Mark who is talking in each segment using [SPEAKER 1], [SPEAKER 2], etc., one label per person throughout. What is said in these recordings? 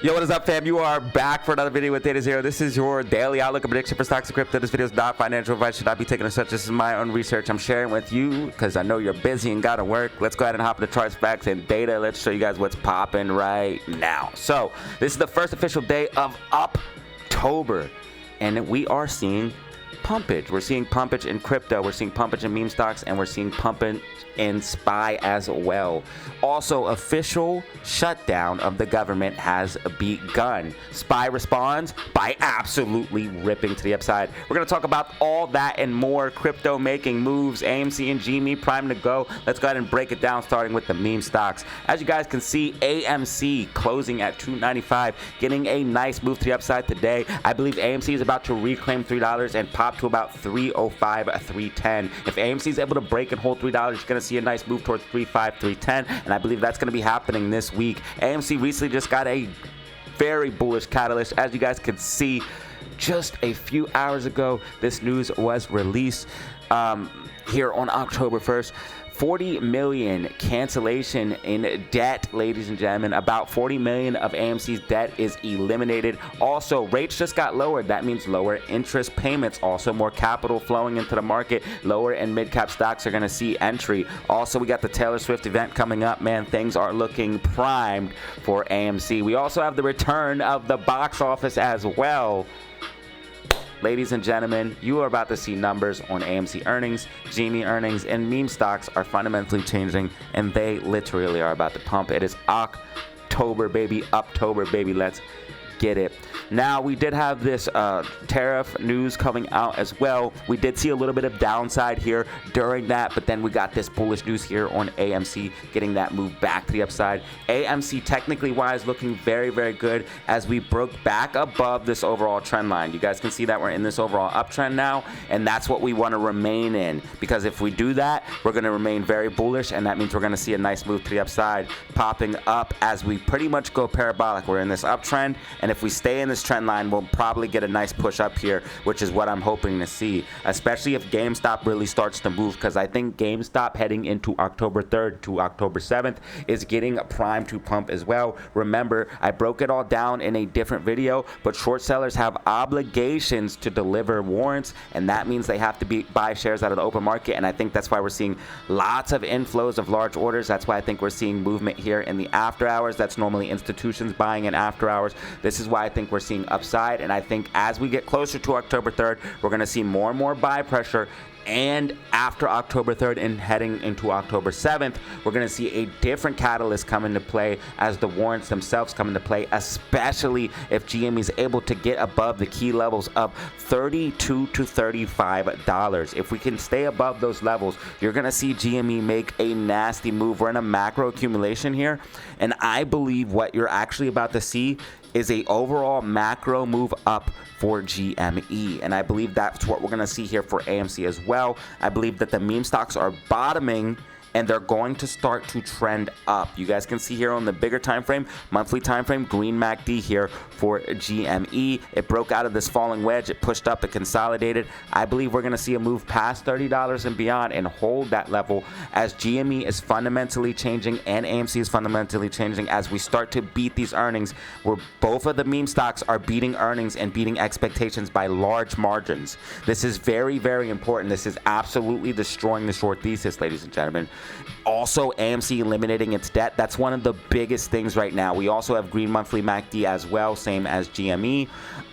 [SPEAKER 1] Yo, what is up, fam? You are back for another video with Datazero. This is your daily outlook and prediction for stocks and crypto. This video is not financial advice, should not be taken as such. This is my own research I'm sharing with you because I know you're busy and gotta work. Let's go ahead and hop into charts, facts, and data. Let's show you guys what's popping right now. So, this is the first official day of October, and we are seeing pumpage. We're seeing pumpage in crypto, we're seeing pumpage in meme stocks, and we're seeing pumpage in SPY as well. Also, official shutdown of the government has begun. SPY responds by absolutely ripping to the upside. We're going to talk about all that and more. Crypto making moves, AMC and GME prime to go. Let's go ahead and break it down, starting with the meme stocks. As you guys can see, AMC closing at $2.95, getting a nice move to the upside today. I believe AMC is about to reclaim $3 and pop to about $3.05, $3.10. If AMC is able to break and hold $3, you're going to see a nice move towards $3.05, $3.10, and I believe that's going to be happening this week. AMC recently just got a very bullish catalyst. As you guys can see, just a few hours ago, this news was released here on October 1st. 40 million cancellation in debt, ladies and gentlemen. About 40 million of AMC's debt is eliminated. Also, rates just got lowered. That means lower interest payments. Also, more capital flowing into the market. Lower and mid-cap stocks are going to see entry. Also, we got the Taylor Swift event coming up. Man, things are looking primed for AMC. We also have the return of the box office as well. Ladies and gentlemen, you are about to see numbers on AMC earnings, GME earnings, and meme stocks are fundamentally changing, and they literally are about to pump. It is October, baby. October, baby. Let's get it. Now, we did have this tariff news coming out as well. We did see a little bit of downside here during that, but then we got this bullish news here on AMC getting that move back to the upside. AMC technically wise looking very, very good as we broke back above this overall trend line. You guys can see that we're in this overall uptrend now, and that's what we want to remain in, because if we do that, we're going to remain very bullish, and that means we're going to see a nice move to the upside popping up as we pretty much go parabolic. We're in this uptrend, and if we stay in this trend line, we'll probably get a nice push up here, which is what I'm hoping to see, especially if GameStop really starts to move, because I think GameStop heading into October 3rd to October 7th is getting primed to pump as well. Remember, I broke it all down in a different video, but short sellers have obligations to deliver warrants, and that means they have to buy shares out of the open market, and I think that's why we're seeing lots of inflows of large orders. That's why I think we're seeing movement here in the after hours. That's normally institutions buying in after hours. This is why I think we're seeing upside, and I think as we get closer to October 3rd, we're going to see more and more buy pressure. And after October 3rd and heading into October 7th, we're going to see a different catalyst come into play as the warrants themselves come into play, especially if GME is able to get above the key levels of $32 to $35. If we can stay above those levels, you're going to see GME make a nasty move. We're in a macro accumulation here, and I believe what you're actually about to see is a overall macro move up for GME, and I believe that's what we're going to see here for AMC as well. I believe that the meme stocks are bottoming and they're going to start to trend up. You guys can see here on the bigger time frame, monthly time frame, green MACD here for GME. It broke out of this falling wedge, it pushed up, it consolidated. I believe we're going to see a move past $30 and beyond and hold that level as GME is fundamentally changing and AMC is fundamentally changing as we start to beat these earnings, where both of the meme stocks are beating earnings and beating expectations by large margins. This is very, very important. This is absolutely destroying the short thesis, ladies and gentlemen. Also, AMC eliminating its debt. That's one of the biggest things right now. We also have green monthly MACD as well, same as GME.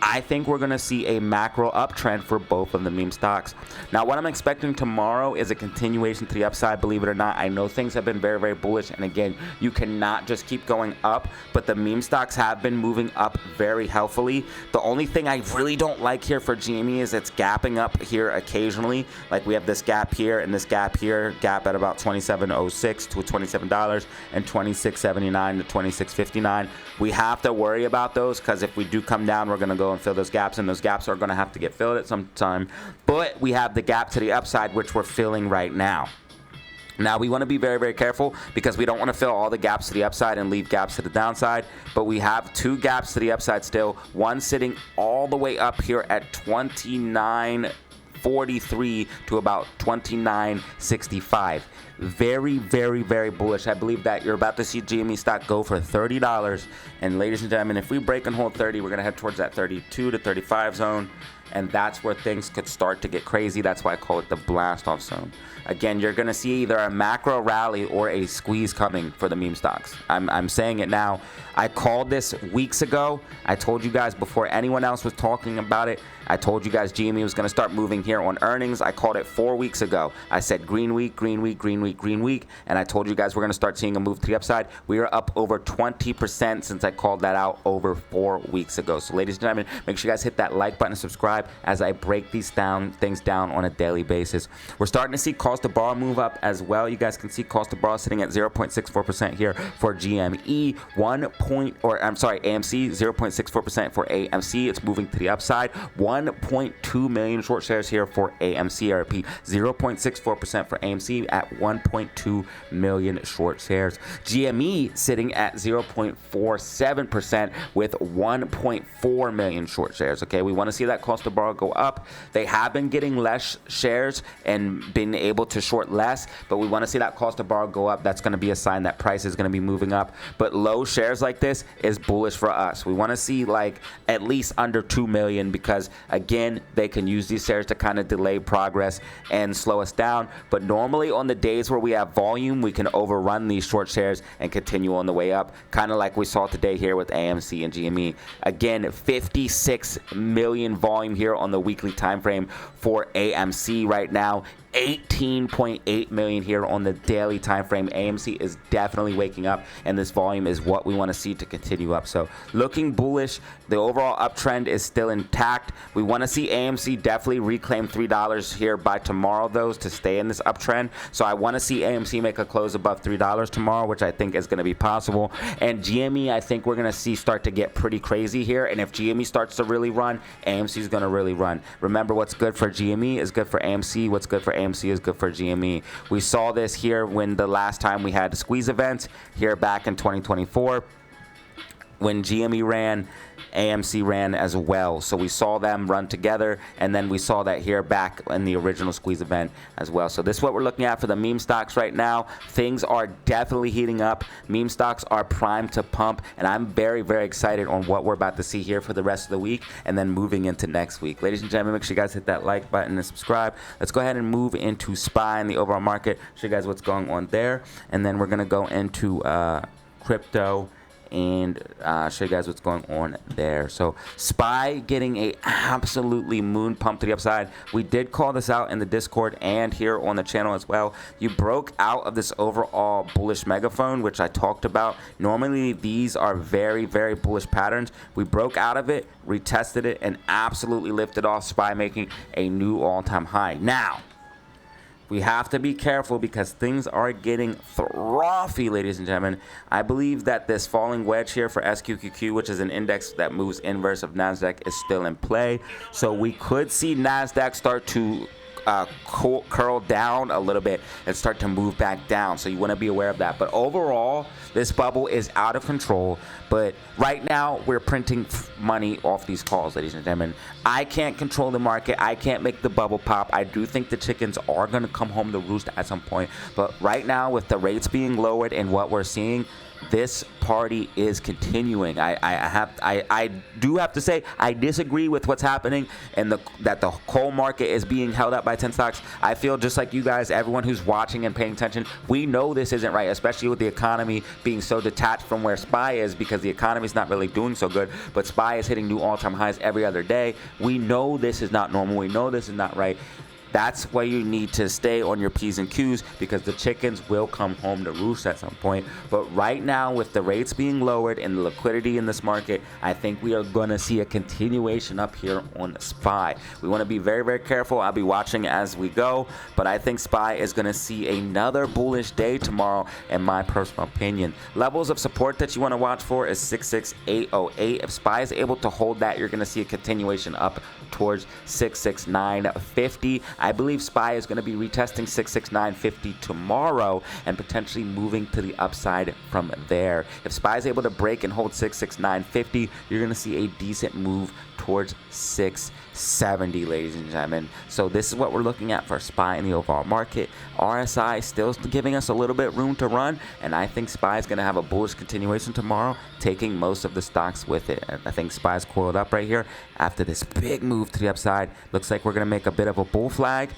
[SPEAKER 1] I think we're going to see a macro uptrend for both of the meme stocks. Now, what I'm expecting tomorrow is a continuation to the upside, believe it or not. I know things have been very, very bullish, and again, you cannot just keep going up, but the meme stocks have been moving up very healthily. The only thing I really don't like here for GME is it's gapping up here occasionally. Like we have this gap here and this gap here, gap at about $27.06 to $27 and $26.79 to $26.59. We have to worry about those because if we do come down, we're going to go and fill those gaps, and those gaps are going to have to get filled at some time. But we have the gap to the upside, which we're filling right now. Now, we want to be very, very careful because we don't want to fill all the gaps to the upside and leave gaps to the downside, but we have two gaps to the upside still, one sitting all the way up here at 29.43 to about 29.65. very, very, very bullish. I believe that you're about to see GME stock go for $30. And ladies and gentlemen, if we break and hold 30, we're going to head towards that 32 to 35 zone. And that's where things could start to get crazy. That's why I call it the blast off zone. Again, you're going to see either a macro rally or a squeeze coming for the meme stocks. I'm saying it now. I called this weeks ago. I told you guys before anyone else was talking about it. I told you guys GME was going to start moving here on earnings. I called it 4 weeks ago. I said green week, green week, green week, green week. And I told you guys we're going to start seeing a move to the upside. We are up over 20% since I called that out over 4 weeks ago. So ladies and gentlemen, make sure you guys hit that like button and subscribe as I break these things down on a daily basis. We're starting to see cost to borrow move up as well. You guys can see cost to borrow sitting at 0.64% here for GME. AMC, 0.64% for AMC. It's moving to the upside. 1.2 million short shares here for AMC. I repeat, 0.64% for AMC at 1.2 million short shares. GME sitting at 0.47% with 1.4 million short shares. Okay, we want to see that cost to borrow go up. They have been getting less shares and been able to short less, but we want to see that cost to borrow go up. That's going to be a sign that price is going to be moving up. But low shares like this is bullish for us. We want to see like at least under 2 million because again, they can use these shares to kind of delay progress and slow us down. But normally on the days where we have volume, we can overrun these short shares and continue on the way up, kind of like we saw today here with AMC and GME. Again, 56 million volume here on the weekly time frame for AMC right now. 18.8 million here on the daily time frame. AMC is definitely waking up, and this volume is what we want to see to continue up. So looking bullish. The overall uptrend is still intact. We want to see AMC definitely reclaim $3 here by tomorrow, though, to stay in this uptrend. So I want to see AMC make a close above $3 tomorrow, which I think is going to be possible. And GME, I think we're going to see start to get pretty crazy here. And if GME starts to really run, AMC is going to really run. Remember, what's good for GME is good for AMC. What's good for AMC is good for GME. We saw this here when the last time we had squeeze events here back in 2024. When GME ran, AMC ran as well. So we saw them run together, and then we saw that here back in the original squeeze event as well. So this is what we're looking at for the meme stocks right now. Things are definitely heating up. Meme stocks are primed to pump, and I'm very, very excited on what we're about to see here for the rest of the week and then moving into next week. Ladies and gentlemen, make sure you guys hit that like button and subscribe. Let's go ahead and move into SPY in the overall market, show you guys what's going on there, and then we're going to go into crypto and show you guys what's going on there. So SPY getting a absolutely moon pump to the upside. We did call this out in the Discord and here on the channel as well. You broke out of this overall bullish megaphone, which I talked about. Normally these are very, very bullish patterns. We broke out of it, retested it, and absolutely lifted off, SPY making a new all-time high. Now, we have to be careful because things are getting frothy, ladies and gentlemen. I believe that this falling wedge here for SQQQ, which is an index that moves inverse of NASDAQ, is still in play. So we could see NASDAQ start to curl down a little bit and start to move back down. So you want to be aware of that. But overall, this bubble is out of control. But right now, we're printing money off these calls, ladies and gentlemen. I can't control the market. I can't make the bubble pop. I do think the chickens are going to come home to roost at some point. But right now, with the rates being lowered and what we're seeing, this party is continuing. I do have to say I disagree with what's happening and that the coal market is being held up by 10 stocks. I feel just like you guys, everyone who's watching and paying attention, we know this isn't right, especially with the economy being so detached from where SPY is because the economy is not really doing so good, but SPY is hitting new all-time highs every other day. We know this is not normal. We know this is not right. That's why you need to stay on your P's and Q's because the chickens will come home to roost at some point. But right now, with the rates being lowered and the liquidity in this market, I think we are going to see a continuation up here on SPY. We want to be very, very careful. I'll be watching as we go, but I think SPY is going to see another bullish day tomorrow, in my personal opinion. Levels of support that you want to watch for is 66808. If SPY is able to hold that, you're going to see a continuation up towards 66950. I believe SPY is going to be retesting 66950 tomorrow and potentially moving to the upside from there. If SPY is able to break and hold 66950, you're going to see a decent move towards 680. 70, ladies and gentlemen. So this is what we're looking at for SPY in the overall market. RSI still giving us a little bit room to run, and I think SPY is going to have a bullish continuation tomorrow, taking most of the stocks with it. And I think SPY is coiled up right here after this big move to the upside. Looks like we're going to make a bit of a bull flag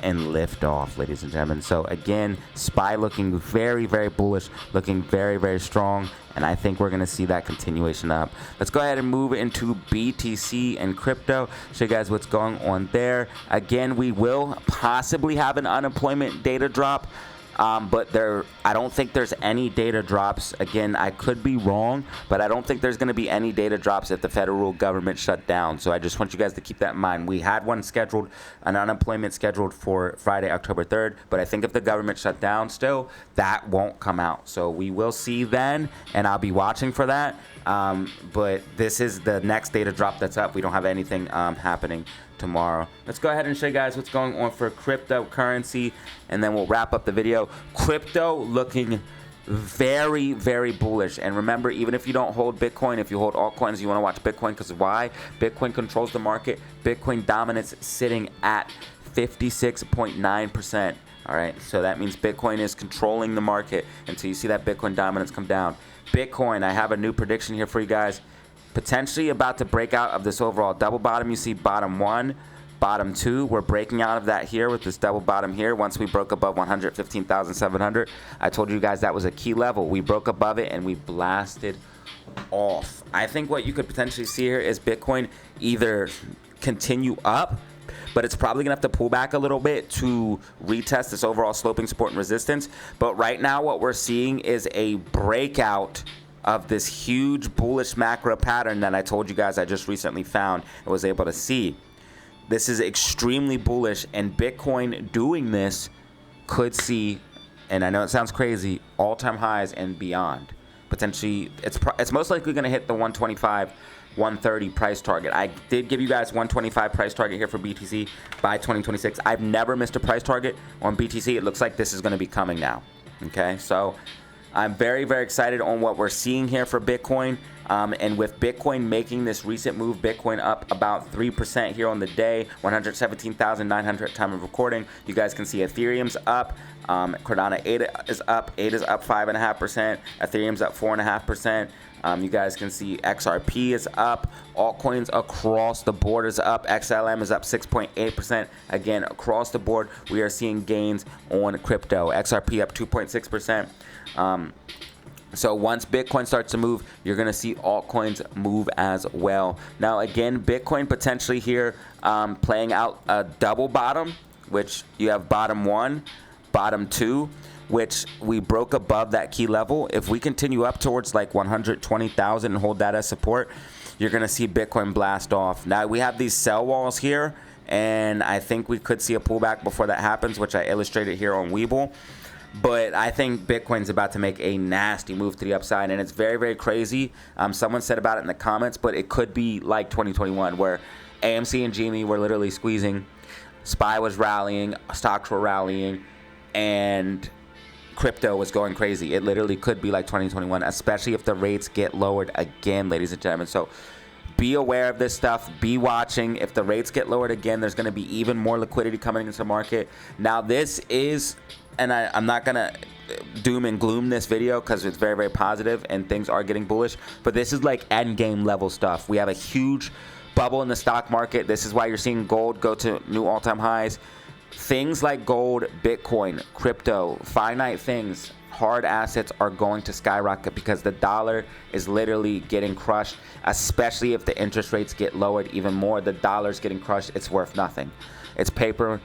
[SPEAKER 1] and lift off, ladies and gentlemen. So again, SPY looking very, very bullish, looking very, very strong, and I think we're going to see that continuation up. Let's go ahead and move into BTC and crypto, show you guys what's going on there. Again, we will possibly have an unemployment data drop, but I don't think there's any data drops. Again, I could be wrong, but I don't think there's going to be any data drops if the federal government shut down. So I just want you guys to keep that in mind. We had one scheduled, an unemployment scheduled for Friday, October 3rd, but I think if the government shut down still, that won't come out. So we will see then, and I'll be watching for that. But this is the next data drop that's up. We don't have anything happening tomorrow. Let's go ahead and show you guys what's going on for cryptocurrency, and then we'll wrap up the video. Crypto looking very, very bullish. And remember, even if you don't hold Bitcoin, if you hold altcoins, you want to watch Bitcoin, because why? Bitcoin controls the market. Bitcoin dominance sitting at 56.9%. All right, so that means Bitcoin is controlling the market until you see that Bitcoin dominance come down. Bitcoin, I have a new prediction here for you guys. Potentially about to break out of this overall double bottom. You see bottom 1, bottom 2. We're breaking out of that here with this double bottom here. Once we broke above 115,700, I told you guys that was a key level. We broke above it and we blasted off. I think what you could potentially see here is Bitcoin either continue up, but it's probably gonna have to pull back a little bit to retest this overall sloping support and resistance. But right now what we're seeing is a breakout of this huge bullish macro pattern that I told you guys I just recently found and was able to see. This is extremely bullish, and Bitcoin doing this could see, and I know it sounds crazy, all-time highs and beyond. Potentially, it's most likely going to hit the 125, 130 price target. I did give you guys 125 price target here for BTC by 2026. I've never missed a price target on BTC. It looks like this is going to be coming now. Okay, so I'm very, very excited on what we're seeing here for Bitcoin. And with Bitcoin making this recent move, Bitcoin up about 3% here on the day, 117,900 at time of recording. You guys can see Ethereum's up. Cardano 8 is up. 8 is up 5.5%. Ethereum's up 4.5%. You guys can see XRP is up. Altcoins across the board is up. XLM is up 6.8%. Again, across the board, we are seeing gains on crypto. XRP up 2.6%. So once Bitcoin starts to move, you're going to see altcoins move as well. Now, again, Bitcoin potentially here playing out a double bottom, which you have bottom 1, bottom 2, which we broke above that key level. If we continue up towards like 120,000 and hold that as support, you're going to see Bitcoin blast off. Now, we have these sell walls here, and I think we could see a pullback before that happens, which I illustrated here on Webull. But I think Bitcoin's about to make a nasty move to the upside, and it's very, very crazy. Someone said about it in the comments, but it could be like 2021, where AMC and GME were literally squeezing, SPY was rallying, stocks were rallying, and crypto was going crazy. It literally could be like 2021, especially if the rates get lowered again, ladies and gentlemen. So be aware of this stuff. Be watching. If the rates get lowered again, there's going to be even more liquidity coming into the market. Now, this is, and I'm not going to doom and gloom this video because it's very, very positive and things are getting bullish, but this is like end game level stuff. We have a huge bubble in the stock market. This is why you're seeing gold go to new all-time highs. Things like gold, Bitcoin, crypto, finite things, hard assets are going to skyrocket because the dollar is literally getting crushed, especially if the interest rates get lowered even more. The dollar's getting crushed. It's worth nothing. It's paper.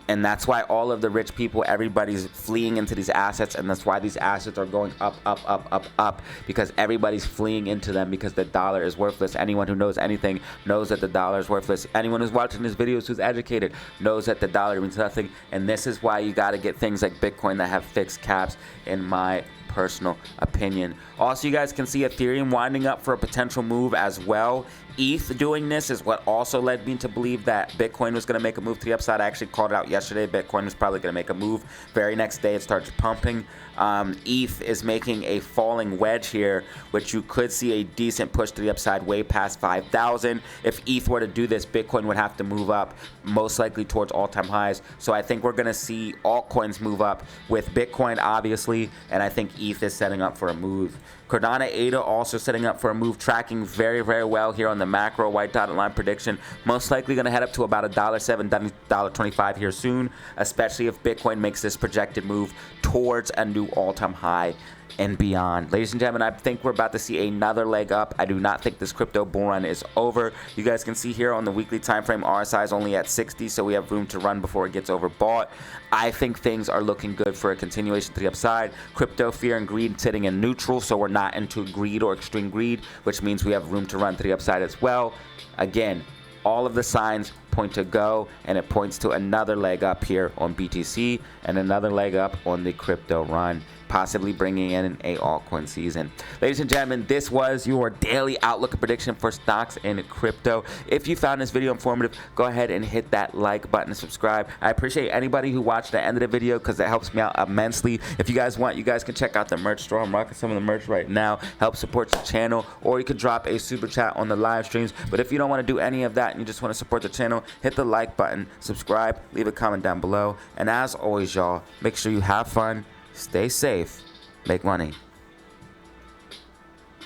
[SPEAKER 1] And that's why all of the rich people, everybody's fleeing into these assets, and that's why these assets are going up, up, up, up, up, because everybody's fleeing into them because the dollar is worthless. Anyone who knows anything knows that the dollar is worthless. Anyone who's watching these videos who's educated knows that the dollar means nothing, and this is why you got to get things like Bitcoin that have fixed caps, in my personal opinion. Also, you guys can see Ethereum winding up for a potential move as well. ETH doing this is what also led me to believe that Bitcoin was going to make a move to the upside. I actually called it out yesterday. Bitcoin was probably going to make a move. Very next day, it starts pumping. ETH is making a falling wedge here, which you could see a decent push to the upside way past 5,000. If ETH were to do this, Bitcoin would have to move up, most likely towards all-time highs. So I think we're going to see altcoins move up with Bitcoin, obviously, and I think ETH is setting up for a move. Cardano ADA also setting up for a move, tracking very, very well here on the macro white dotted line prediction. Most likely going to head up to about $1.07, $1.25 here soon, especially if Bitcoin makes this projected move towards a new all-time high and beyond. Ladies and gentlemen, I think we're about to see another leg up. I do not think this crypto bull run is over. You guys can see here on the weekly time frame, RSI is only at 60, so we have room to run before it gets overbought. I think things are looking good for a continuation to the upside. Crypto fear and greed sitting in neutral, so we're not into greed or extreme greed, which means we have room to run to the upside as well. Again, all of the signs point to go, and it points to another leg up here on BTC and another leg up on the crypto run, possibly bringing in a altcoin season. Ladies and gentlemen, this was your daily outlook and prediction for stocks and crypto. If you found this video informative, go ahead and hit that like button and subscribe. I appreciate anybody who watched the end of the video because it helps me out immensely. If you guys want, you guys can check out the merch store. I'm rocking some of the merch right now. Help support the channel, or you could drop a super chat on the live streams. But if you don't want to do any of that and you just want to support the channel, hit the like button, subscribe, leave a comment down below. And as always, y'all, make sure you have fun, stay safe, make money.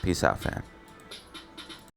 [SPEAKER 1] Peace out, fam.